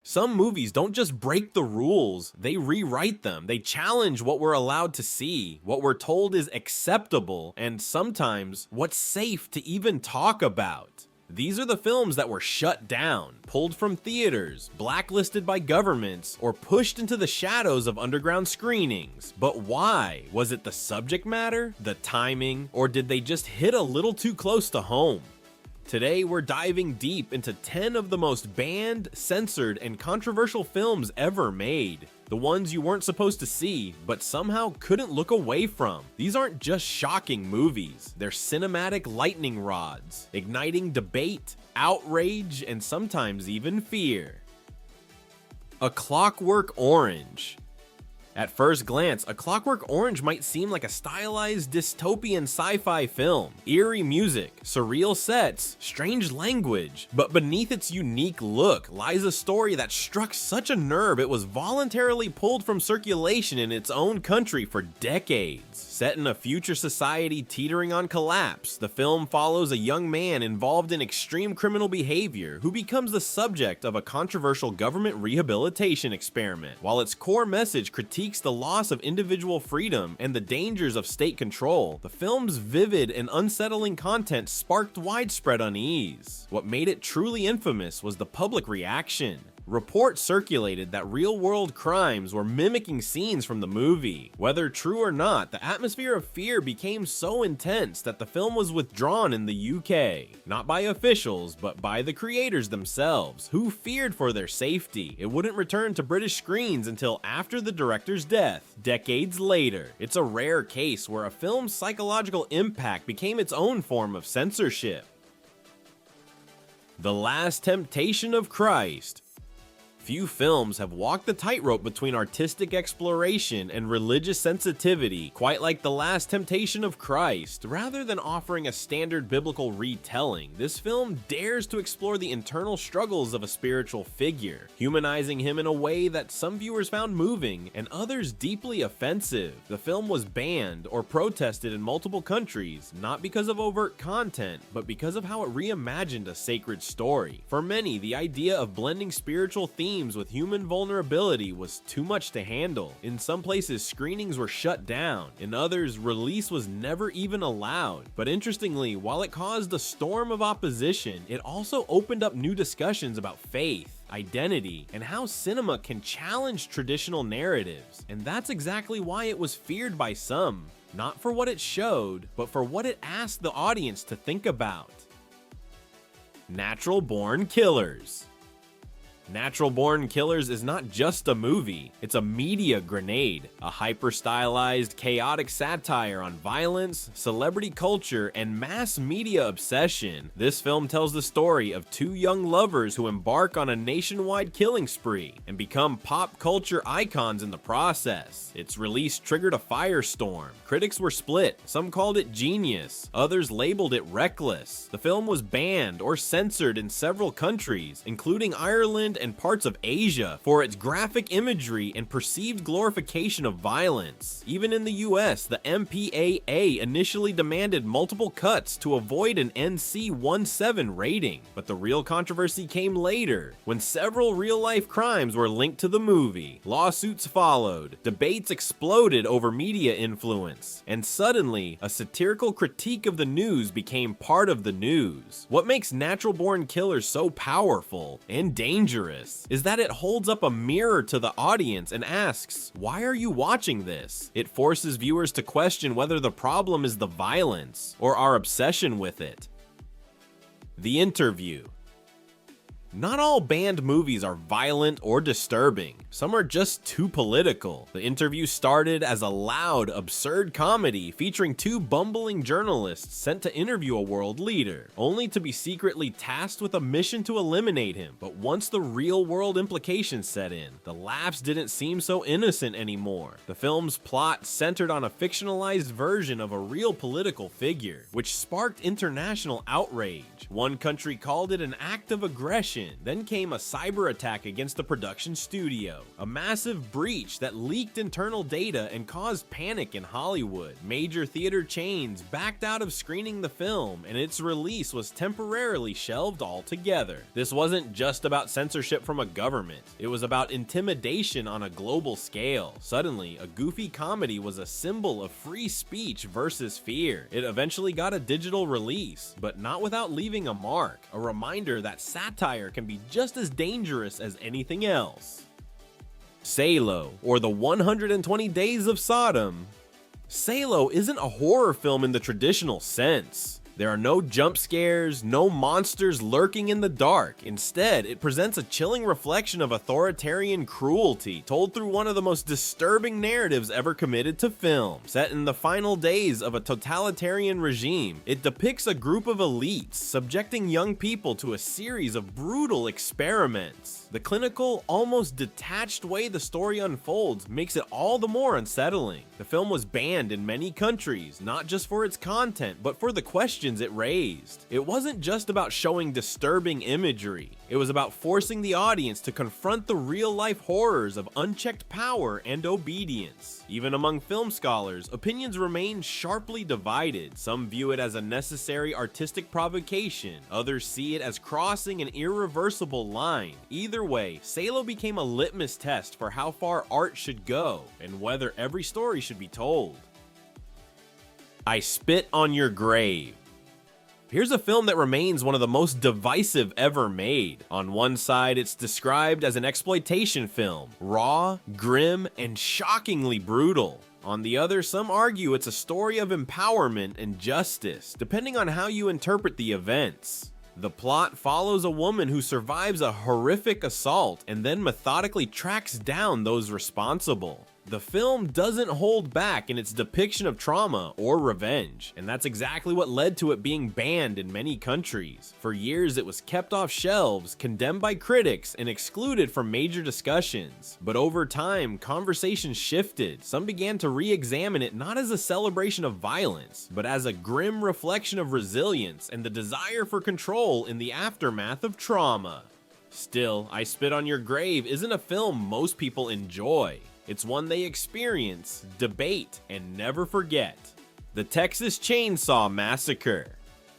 Some movies don't just break the rules, they rewrite them. They challenge what we're allowed to see, what we're told is acceptable, and sometimes what's safe to even talk about. These are the films that were shut down, pulled from theaters, blacklisted by governments, or pushed into the shadows of underground screenings. But why? Was it the subject matter, the timing, or did they just hit a little too close to home? Today, we're diving deep into 10 of the most banned, censored, and controversial films ever made. The ones you weren't supposed to see, but somehow couldn't look away from. These aren't just shocking movies, they're cinematic lightning rods, igniting debate, outrage, and sometimes even fear. A Clockwork Orange. At first glance, A Clockwork Orange might seem like a stylized dystopian sci-fi film. Eerie music, surreal sets, strange language. But beneath its unique look lies a story that struck such a nerve it was voluntarily pulled from circulation in its own country for decades. Set in a future society teetering on collapse, the film follows a young man involved in extreme criminal behavior who becomes the subject of a controversial government rehabilitation experiment. While its core message critiques the loss of individual freedom and the dangers of state control, the film's vivid and unsettling content sparked widespread unease. What made it truly infamous was the public reaction. Reports circulated that real-world crimes were mimicking scenes from the movie. Whether true or not, the atmosphere of fear became so intense that the film was withdrawn in the UK. Not by officials, but by the creators themselves, who feared for their safety. It wouldn't return to British screens until after the director's death, decades later. It's a rare case where a film's psychological impact became its own form of censorship. The Last Temptation of Christ. Few films have walked the tightrope between artistic exploration and religious sensitivity quite like The Last Temptation of Christ. Rather than offering a standard biblical retelling, this film dares to explore the internal struggles of a spiritual figure, humanizing him in a way that some viewers found moving and others deeply offensive. The film was banned or protested in multiple countries, not because of overt content, but because of how it reimagined a sacred story. For many, the idea of blending spiritual themes with human vulnerability was too much to handle. In some places, screenings were shut down. In others, release was never even allowed. But interestingly, while it caused a storm of opposition, it also opened up new discussions about faith, identity, and how cinema can challenge traditional narratives. And that's exactly why it was feared by some. Not for what it showed, but for what it asked the audience to think about. Natural Born Killers. Natural Born Killers is not just a movie, it's a media grenade, a hyper-stylized, chaotic satire on violence, celebrity culture, and mass media obsession. This film tells the story of two young lovers who embark on a nationwide killing spree and become pop culture icons in the process. Its release triggered a firestorm. Critics were split, some called it genius, others labeled it reckless. The film was banned or censored in several countries, including Ireland and parts of Asia, for its graphic imagery and perceived glorification of violence. Even in the US, the MPAA initially demanded multiple cuts to avoid an NC-17 rating, but the real controversy came later, when several real-life crimes were linked to the movie. Lawsuits followed, debates exploded over media influence, and suddenly, a satirical critique of the news became part of the news. What makes Natural Born Killers so powerful and dangerous is that it holds up a mirror to the audience and asks, why are you watching this? It forces viewers to question whether the problem is the violence or our obsession with it. The Interview. Not all banned movies are violent or disturbing. Some are just too political. The Interview started as a loud, absurd comedy featuring two bumbling journalists sent to interview a world leader, only to be secretly tasked with a mission to eliminate him. But once the real-world implications set in, the laughs didn't seem so innocent anymore. The film's plot centered on a fictionalized version of a real political figure, which sparked international outrage. One country called it an act of aggression, production. Then came a cyber attack against the production studio, a massive breach that leaked internal data and caused panic in Hollywood. Major theater chains backed out of screening the film, and its release was temporarily shelved altogether. This wasn't just about censorship from a government, it was about intimidation on a global scale. Suddenly, a goofy comedy was a symbol of free speech versus fear. It eventually got a digital release, but not without leaving a mark, a reminder that satire can be just as dangerous as anything else. Salo, or the 120 Days of Sodom. Salo isn't a horror film in the traditional sense. There are no jump scares, no monsters lurking in the dark. Instead, it presents a chilling reflection of authoritarian cruelty, told through one of the most disturbing narratives ever committed to film. Set in the final days of a totalitarian regime, it depicts a group of elites subjecting young people to a series of brutal experiments. The clinical, almost detached way the story unfolds makes it all the more unsettling. The film was banned in many countries, not just for its content, but for the questions it raised. It wasn't just about showing disturbing imagery, it was about forcing the audience to confront the real-life horrors of unchecked power and obedience. Even among film scholars, opinions remain sharply divided. Some view it as a necessary artistic provocation, others see it as crossing an irreversible line. Either way, Salo became a litmus test for how far art should go, and whether every story should be told. I Spit on Your Grave. Here's a film that remains one of the most divisive ever made. On one side, it's described as an exploitation film, raw, grim, and shockingly brutal. On the other, some argue it's a story of empowerment and justice, depending on how you interpret the events. The plot follows a woman who survives a horrific assault and then methodically tracks down those responsible. The film doesn't hold back in its depiction of trauma or revenge, and that's exactly what led to it being banned in many countries. For years, it was kept off shelves, condemned by critics, and excluded from major discussions. But over time, conversations shifted. Some began to re-examine it not as a celebration of violence, but as a grim reflection of resilience and the desire for control in the aftermath of trauma. Still, I Spit on Your Grave isn't a film most people enjoy. It's one they experience, debate, and never forget. The Texas Chainsaw Massacre.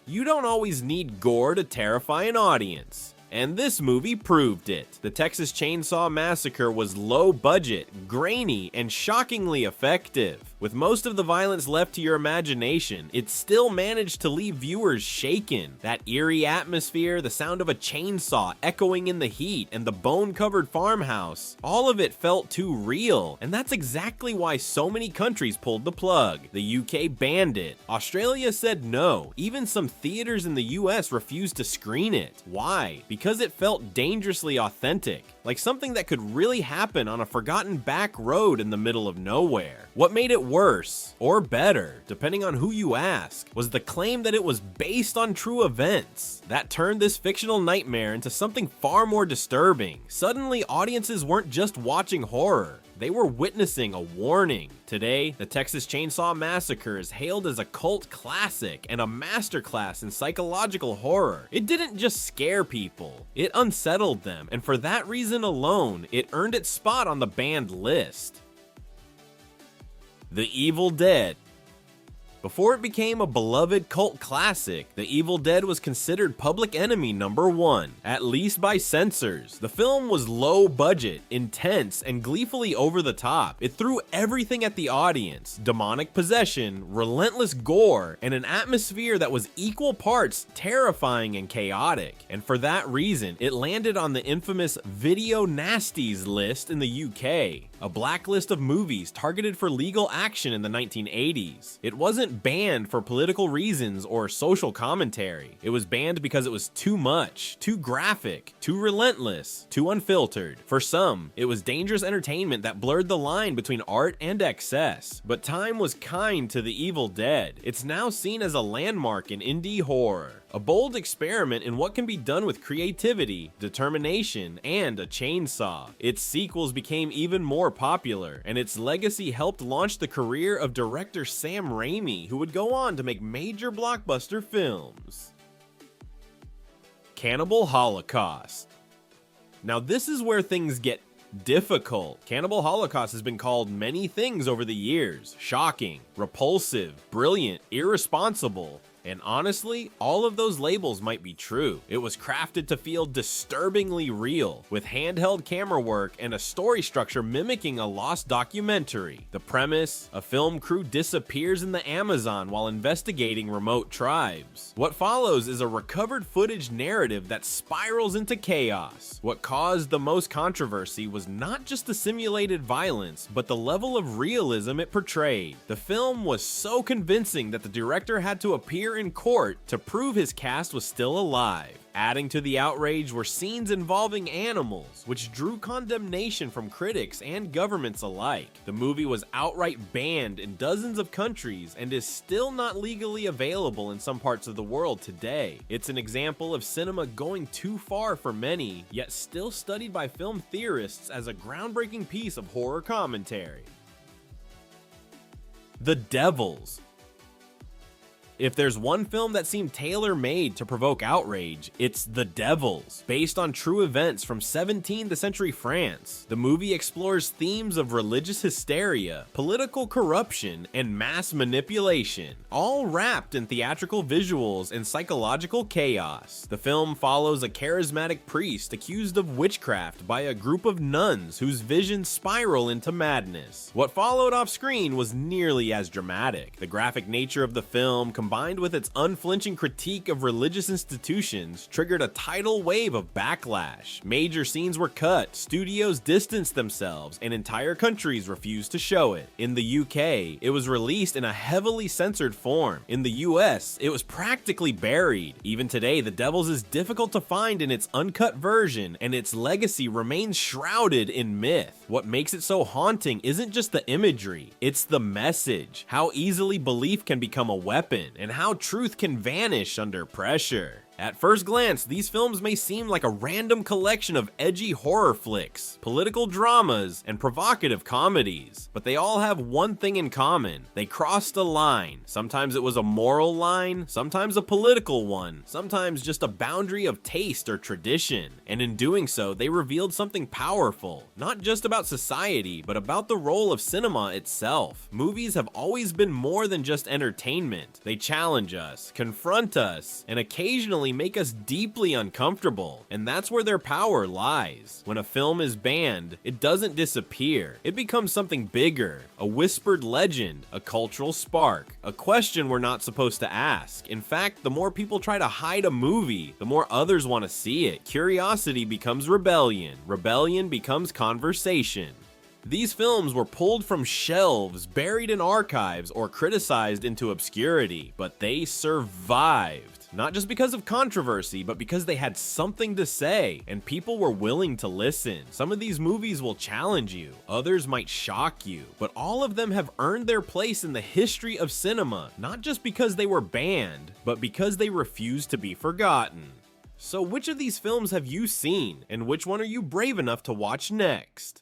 You don't always need gore to terrify an audience, and this movie proved it. The Texas Chainsaw Massacre was low budget, grainy, and shockingly effective. With most of the violence left to your imagination, it still managed to leave viewers shaken. That eerie atmosphere, the sound of a chainsaw echoing in the heat, and the bone-covered farmhouse, all of it felt too real, and that's exactly why so many countries pulled the plug. The UK banned it. Australia said no. Even some theaters in the US refused to screen it. Why? Because it felt dangerously authentic, like something that could really happen on a forgotten back road in the middle of nowhere. What made it worse, or better, depending on who you ask, was the claim that it was based on true events. That turned this fictional nightmare into something far more disturbing. Suddenly, audiences weren't just watching horror, they were witnessing a warning. Today, the Texas Chainsaw Massacre is hailed as a cult classic and a masterclass in psychological horror. It didn't just scare people, it unsettled them, and for that reason alone, it earned its spot on the banned list. The Evil Dead. Before it became a beloved cult classic, The Evil Dead was considered public enemy #1, at least by censors. The film was low budget, intense, and gleefully over the top. It threw everything at the audience: demonic possession, relentless gore, and an atmosphere that was equal parts terrifying and chaotic. And for that reason, it landed on the infamous Video Nasties list in the UK, a blacklist of movies targeted for legal action in the 1980s. It wasn't banned for political reasons or social commentary. It was banned because it was too much, too graphic, too relentless, too unfiltered. For some, it was dangerous entertainment that blurred the line between art and excess. But time was kind to The Evil Dead. It's now seen as a landmark in indie horror, a bold experiment in what can be done with creativity, determination, and a chainsaw. Its sequels became even more popular, and its legacy helped launch the career of director Sam Raimi, who would go on to make major blockbuster films. Cannibal Holocaust. Now this is where things get difficult. Cannibal Holocaust has been called many things over the years: shocking, repulsive, brilliant, irresponsible. And honestly, all of those labels might be true. It was crafted to feel disturbingly real, with handheld camera work and a story structure mimicking a lost documentary. The premise: a film crew disappears in the Amazon while investigating remote tribes. What follows is a recovered footage narrative that spirals into chaos. What caused the most controversy was not just the simulated violence, but the level of realism it portrayed. The film was so convincing that the director had to appear in court to prove his cast was still alive. Adding to the outrage were scenes involving animals, which drew condemnation from critics and governments alike. The movie was outright banned in dozens of countries and is still not legally available in some parts of the world today. It's an example of cinema going too far for many, yet still studied by film theorists as a groundbreaking piece of horror commentary. The Devils. If there's one film that seemed tailor-made to provoke outrage, it's The Devils. Based on true events from 17th century France, the movie explores themes of religious hysteria, political corruption, and mass manipulation, all wrapped in theatrical visuals and psychological chaos. The film follows a charismatic priest accused of witchcraft by a group of nuns whose visions spiral into madness. What followed off-screen was nearly as dramatic. The graphic nature of the film, combined with its unflinching critique of religious institutions, triggered a tidal wave of backlash. Major scenes were cut, studios distanced themselves, and entire countries refused to show it. In the UK, it was released in a heavily censored form. In the US, it was practically buried. Even today, The Devils is difficult to find in its uncut version, and its legacy remains shrouded in myth. What makes it so haunting isn't just the imagery, it's the message. How easily belief can become a weapon, and how truth can vanish under pressure. At first glance, these films may seem like a random collection of edgy horror flicks, political dramas, and provocative comedies, but they all have one thing in common: they crossed a line. Sometimes it was a moral line, sometimes a political one, sometimes just a boundary of taste or tradition, and in doing so, they revealed something powerful, not just about society, but about the role of cinema itself. Movies have always been more than just entertainment. They challenge us, confront us, and occasionally make us deeply uncomfortable, and that's where their power lies. When a film is banned, it doesn't disappear. It becomes something bigger, a whispered legend, a cultural spark, a question we're not supposed to ask. In fact, the more people try to hide a movie, the more others want to see it. Curiosity becomes rebellion. Rebellion becomes conversation. These films were pulled from shelves, buried in archives, or criticized into obscurity, but they survived. Not just because of controversy, but because they had something to say, and people were willing to listen. Some of these movies will challenge you, others might shock you, but all of them have earned their place in the history of cinema, not just because they were banned, but because they refused to be forgotten. So which of these films have you seen, and which one are you brave enough to watch next?